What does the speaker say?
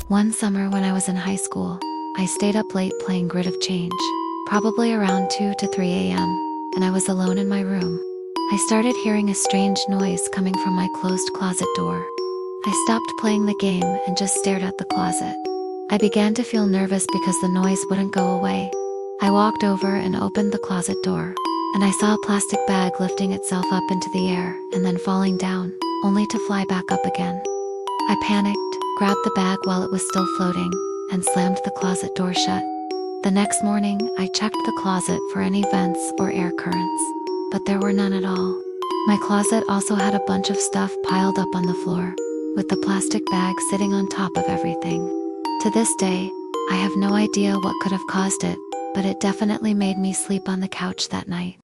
One summer when I was in high school, I stayed up late playing Grid of Change, probably around 2 to 3 a.m., and I was alone in my room. I started hearing a strange noise coming from my closed closet door. I stopped playing the game and just stared at the closet. I began to feel nervous because the noise wouldn't go away. I walked over and opened the closet door, and I saw a plastic bag lifting itself up into the air and then falling down, only to fly back up again. I panicked, grabbed the bag while it was still floating, and slammed the closet door shut. The next morning, I checked the closet for any vents or air currents, but there were none at all. My closet also had a bunch of stuff piled up on the floor, with the plastic bag sitting on top of everything. To this day, I have no idea what could have caused it, but it definitely made me sleep on the couch that night.